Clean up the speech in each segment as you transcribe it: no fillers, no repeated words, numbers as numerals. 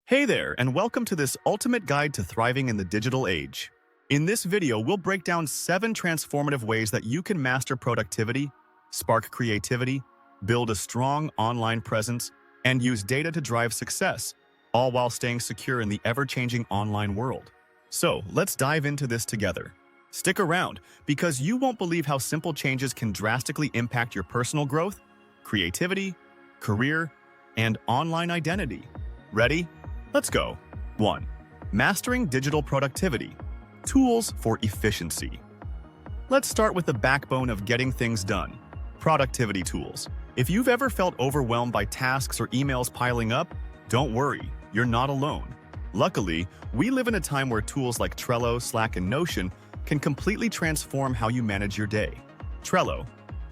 Hey there, and welcome to this ultimate guide to thriving in the digital age. In this video, we'll break down 7 transformative ways that you can master productivity, spark creativity, build a strong online presence, and use data to drive success, all while staying secure in the ever-changing online world. So, let's dive into this together. Stick around, because you won't believe how simple changes can drastically impact your personal growth, creativity, career, and online identity. Ready? Let's go. 1. Mastering digital productivity. Tools for efficiency. Let's start with the backbone of getting things done. Productivity tools. If you've ever felt overwhelmed by tasks or emails piling up, don't worry, you're not alone. Luckily, we live in a time where tools like Trello, Slack, and Notion can completely transform how you manage your day. Trello.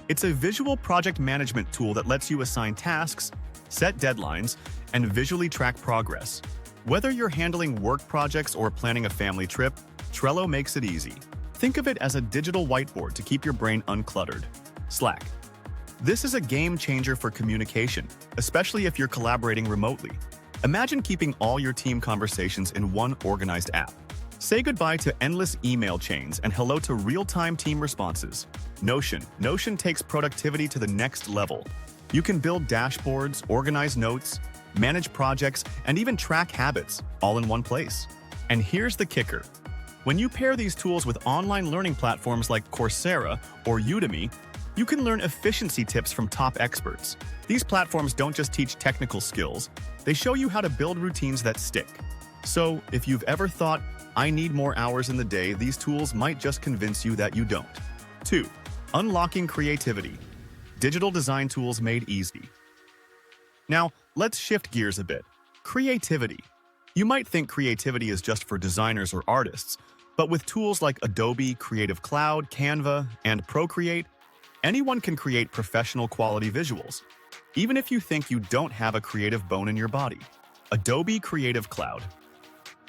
It's a visual project management tool that lets you assign tasks, set deadlines, and visually track progress. Whether you're handling work projects or planning a family trip, Trello makes it easy. Think of it as a digital whiteboard to keep your brain uncluttered. Slack. This is a game changer for communication, especially if you're collaborating remotely. Imagine keeping all your team conversations in one organized app. Say goodbye to endless email chains and hello to real-time team responses. Notion. Notion takes productivity to the next level. You can build dashboards, organize notes, manage projects, and even track habits, all in one place. And here's the kicker. When you pair these tools with online learning platforms like Coursera or Udemy, you can learn efficiency tips from top experts. These platforms don't just teach technical skills, they show you how to build routines that stick. So, if you've ever thought, I need more hours in the day, these tools might just convince you that you don't. 2. Unlocking creativity. Digital design tools made easy. Now, let's shift gears a bit. Creativity. You might think creativity is just for designers or artists, but with tools like Adobe, Creative Cloud, Canva, and Procreate, anyone can create professional quality visuals, even if you think you don't have a creative bone in your body. Adobe Creative Cloud.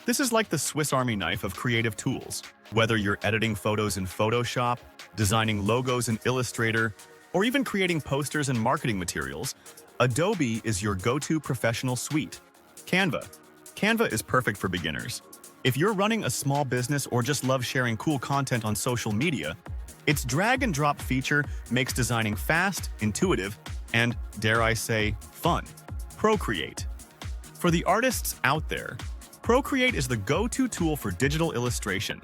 This is like the Swiss Army knife of creative tools. Whether you're editing photos in Photoshop, designing logos in Illustrator, or even creating posters and marketing materials, Adobe is your go-to professional suite. Canva. Canva is perfect for beginners. If you're running a small business or just love sharing cool content on social media, its drag-and-drop feature makes designing fast, intuitive, and, dare I say, fun. Procreate. For the artists out there, Procreate is the go-to tool for digital illustration.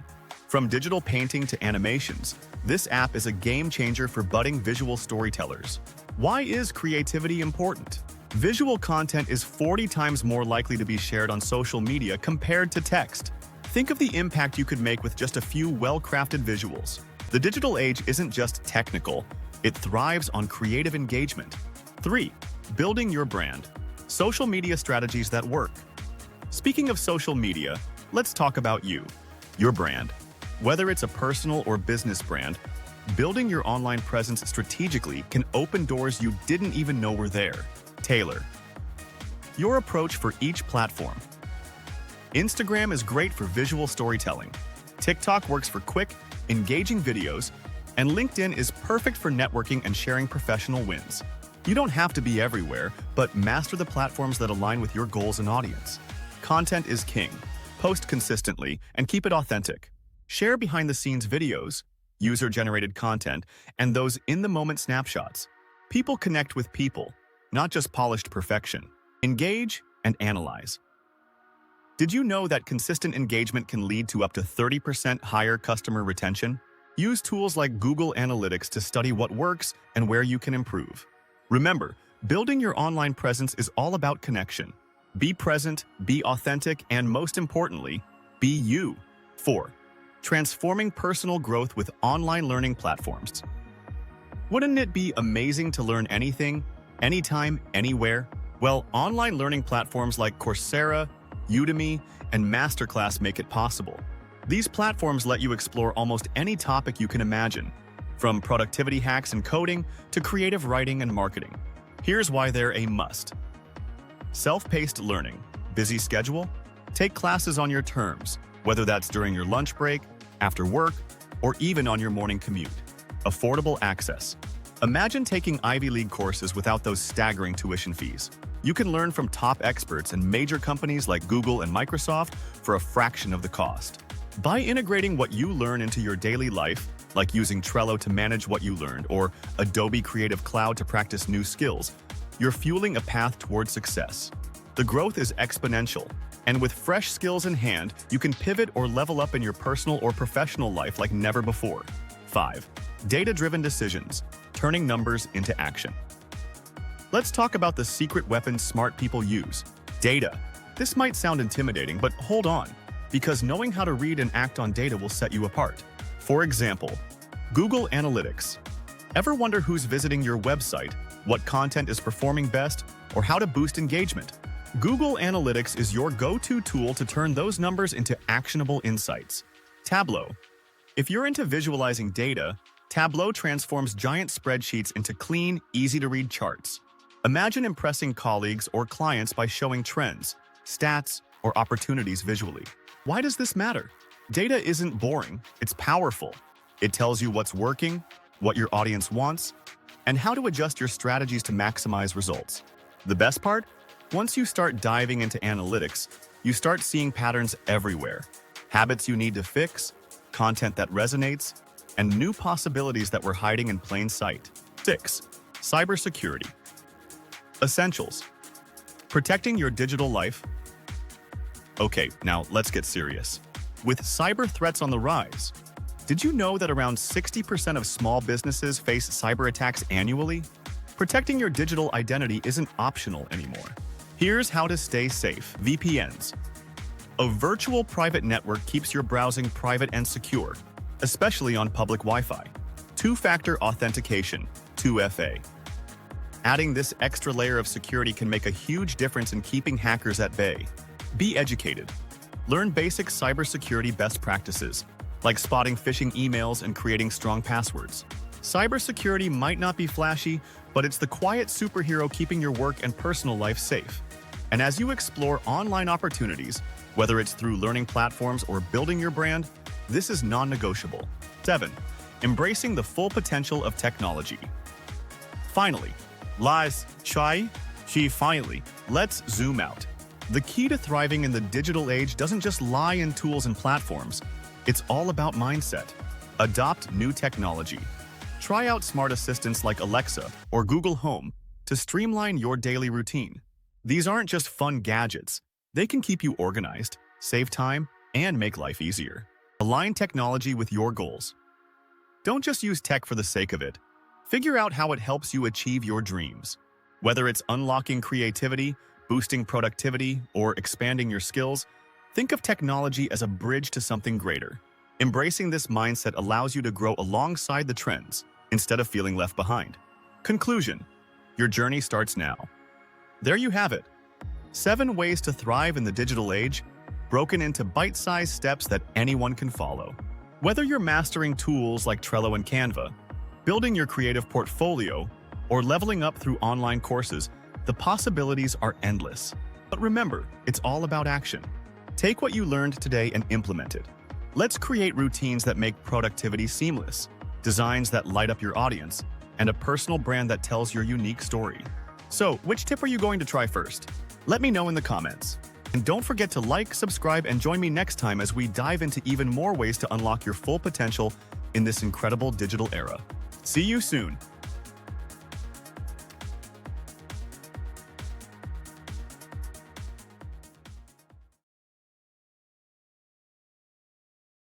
From digital painting to animations, this app is a game changer for budding visual storytellers. Why is creativity important? Visual content is 40 times more likely to be shared on social media compared to text. Think of the impact you could make with just a few well-crafted visuals. The digital age isn't just technical, it thrives on creative engagement. 3. Building your brand. Social media strategies that work. Speaking of social media, let's talk about you, your brand. Whether it's a personal or business brand, building your online presence strategically can open doors you didn't even know were there. Tailor your approach for each platform. Instagram is great for visual storytelling. TikTok works for quick, engaging videos, and LinkedIn is perfect for networking and sharing professional wins. You don't have to be everywhere, but master the platforms that align with your goals and audience. Content is king. Post consistently and keep it authentic. Share behind-the-scenes videos, user-generated content, and those in-the-moment snapshots. People connect with people, not just polished perfection. Engage and analyze. Did you know that consistent engagement can lead to up to 30% higher customer retention? Use tools like Google Analytics to study what works and where you can improve. Remember, building your online presence is all about connection. Be present, be authentic, and most importantly, be you. 4. Transforming personal growth with online learning platforms. Wouldn't it be amazing to learn anything, anytime, anywhere? Well, online learning platforms like Coursera, Udemy, and Masterclass make it possible. These platforms let you explore almost any topic you can imagine, from productivity hacks and coding to creative writing and marketing. Here's why they're a must. Self-paced learning. Busy schedule? Take classes on your terms, whether that's during your lunch break, after work, or even on your morning commute. Affordable access. Imagine taking Ivy League courses without those staggering tuition fees. You can learn from top experts in major companies like Google and Microsoft for a fraction of the cost. By integrating what you learn into your daily life, like using Trello to manage what you learned or Adobe Creative Cloud to practice new skills, you're fueling a path towards success. The growth is exponential, and with fresh skills in hand, you can pivot or level up in your personal or professional life like never before. 5. Data-driven decisions, turning numbers into action. Let's talk about the secret weapon smart people use: data. This might sound intimidating, but hold on, because knowing how to read and act on data will set you apart. For example, Google Analytics. Ever wonder who's visiting your website, what content is performing best, or how to boost engagement? Google Analytics is your go-to tool to turn those numbers into actionable insights. Tableau. If you're into visualizing data, Tableau transforms giant spreadsheets into clean, easy-to-read charts. Imagine impressing colleagues or clients by showing trends, stats, or opportunities visually. Why does this matter? Data isn't boring, it's powerful. It tells you what's working, what your audience wants, and how to adjust your strategies to maximize results. The best part? Once you start diving into analytics, you start seeing patterns everywhere. Habits you need to fix, content that resonates, and new possibilities that were hiding in plain sight. 6. Cybersecurity. Essentials. Protecting your digital life. Okay, now let's get serious. With cyber threats on the rise, did you know that around 60% of small businesses face cyber attacks annually? Protecting your digital identity isn't optional anymore. Here's how to stay safe. VPNs. A virtual private network keeps your browsing private and secure, especially on public Wi-Fi. Two-factor authentication, 2FA. Adding this extra layer of security can make a huge difference in keeping hackers at bay. Be educated. Learn basic cybersecurity best practices, like spotting phishing emails and creating strong passwords. Cybersecurity might not be flashy, but it's the quiet superhero keeping your work and personal life safe. And as you explore online opportunities, whether it's through learning platforms or building your brand, this is non-negotiable. 7. Embracing the full potential of technology. Finally, let's zoom out. The key to thriving in the digital age doesn't just lie in tools and platforms. It's all about mindset. Adopt new technology. Try out smart assistants like Alexa or Google Home to streamline your daily routine. These aren't just fun gadgets. They can keep you organized, save time, and make life easier. Align technology with your goals. Don't just use tech for the sake of it. Figure out how it helps you achieve your dreams. Whether it's unlocking creativity, boosting productivity, or expanding your skills, think of technology as a bridge to something greater. Embracing this mindset allows you to grow alongside the trends instead of feeling left behind. Conclusion: your journey starts now. There you have it. 7 ways to thrive in the digital age, broken into bite-sized steps that anyone can follow. Whether you're mastering tools like Trello and Canva, building your creative portfolio, or leveling up through online courses, the possibilities are endless. But remember, it's all about action. Take what you learned today and implement it. Let's create routines that make productivity seamless, designs that light up your audience, and a personal brand that tells your unique story. So, which tip are you going to try first? Let me know in the comments. And don't forget to like, subscribe, and join me next time as we dive into even more ways to unlock your full potential in this incredible digital era. See you soon!